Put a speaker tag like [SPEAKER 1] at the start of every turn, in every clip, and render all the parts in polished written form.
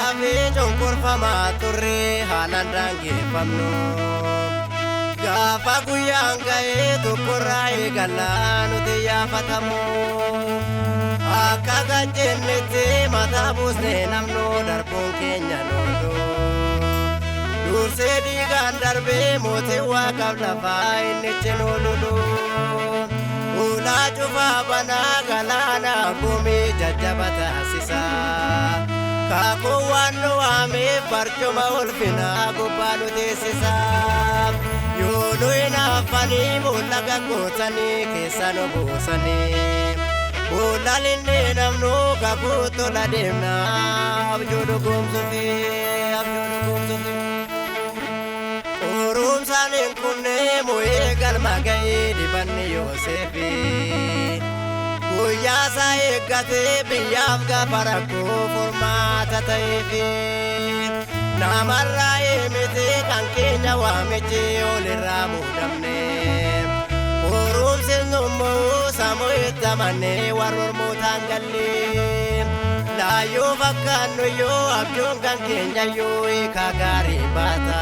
[SPEAKER 1] Gaafi cunqurfamaa turre haalaan daangeffamnu. Gaafa guyyaan ga'ee tokkorraa eegallaa nuti yaafatamu. Akka gajjennetti mataa buusnee namnu darbuun keenya noonu. Dursee dhiigaan darbee mootii waaqaaf lafaa inni cinoolulu. Ulaa cufaa banaa galaana gumii jajjaba taasisa. Kaakuu waan nu waameef barcuma ulfinaa gubbaa nu teessisa. Yoo nu hinaafanii mul'aga gootanii keessa nu buusanii. Ulaalinni namnu kakuu tola deemnaa abjuu dhugoomsuufi abjuu dhugoomsuufi. Urumsaan hin kunne mu'ee galma ga'ee dibanni Yoosefi. Guyyaa isaa eeggatee biyyaaf gaafa rakkoo furmaata ta'eefi. Namarraa miti kan keenya waamichi olirraa muudamne. Urumsi nummuu sammuu itti amannee warra ormootaan gallee. Laayyoo fakkaannu yoo abjuun kan keenya yoo hiikaa gaarii baata.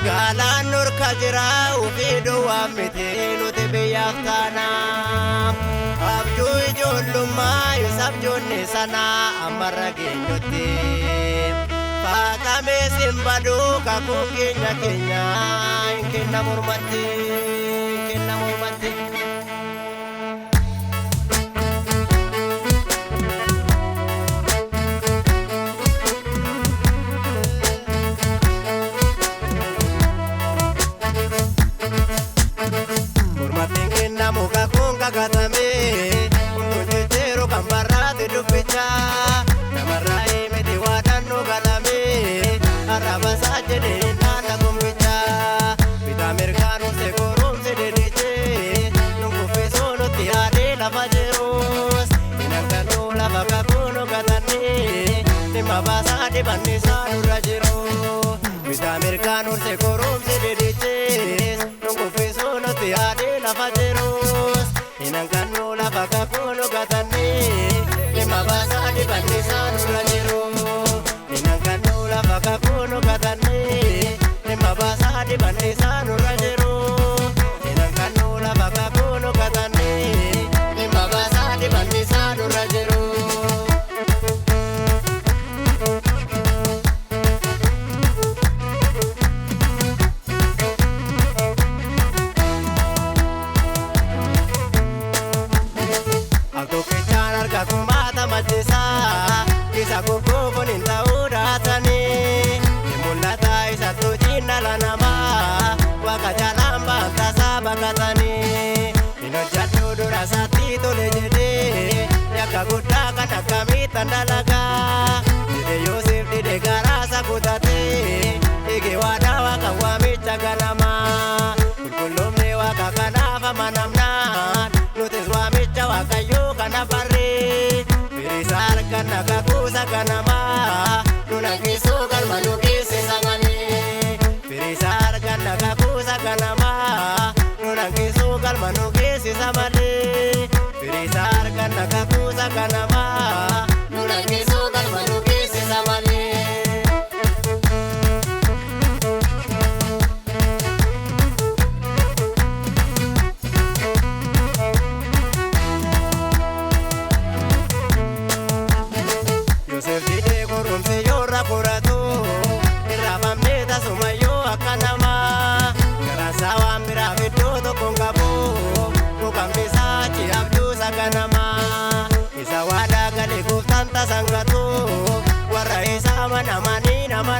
[SPEAKER 1] Gaalaan nurka jira ufii duwwaa miti nuti biyyaaf taana. Abjuu ijoollummaa isa abjoonni sana ammarra geenyutti. Faatamee simbaduu kakuu keenya hin kenna mormatti hin kenna mormatti. Kakatame kundu jejero kambarate dubbicha namarraa miti waadannoo galame arraba isaa jedhee naanna gombicha bitaa mirgaanuu se koromse dediche nunkuffisoo nutti haadhee lafa jeroos hinakkanuu lafa kakuunu gatannee dhimma baasaa dhibannisaa nurra jiru bitaa mirgaanuu se koromse dediche nunkuffisoo nutti haadhee lafa jeroos. Inangkanu lafa kakuunu gatannee dhimma baasaa dhibannisaa nurra jiru. Inangkanu lafa kakuunu gatannee dhimma baasaa dhibannisaa nurra jiru. Inangkanu lafa kakuunu gatannee dhimma baasaa dhibannisaa nurra jiru. Isa kukuufun hin ta'uu dhaatanii mul'ata isa tujiinna lanamaa waaqa jalaan baantasaa baqatanii hin hojjadhu dura isaatti tole jedhee yakka guddaa kan akkamiittan dalagaa dide Yoosef dide garaasa kutatee eege waadaa waaqa waamicha ganamaa qulqulloomne waaqa kanaaf amanamnaan nutis waamicha waaqayyoo kana barree. Firisar kana kakuusa kanama nunan kisoo galma nu keessa malee. Firisar kana kakuusa kanama nunan kisoo galma nu keessa malee. Firisar kana kakuusa kanama nunan kisoo galma nu keessa malee. Yosef dide koromse yorra koratu irrafamne tasuma yoo akka namaa garaasaa waan biraaf iddoo tokko hin qabu mukambisaa ci abjuusa ganamaa isa waadaa galee gooftaan tasangatu warra isaa manamanii nama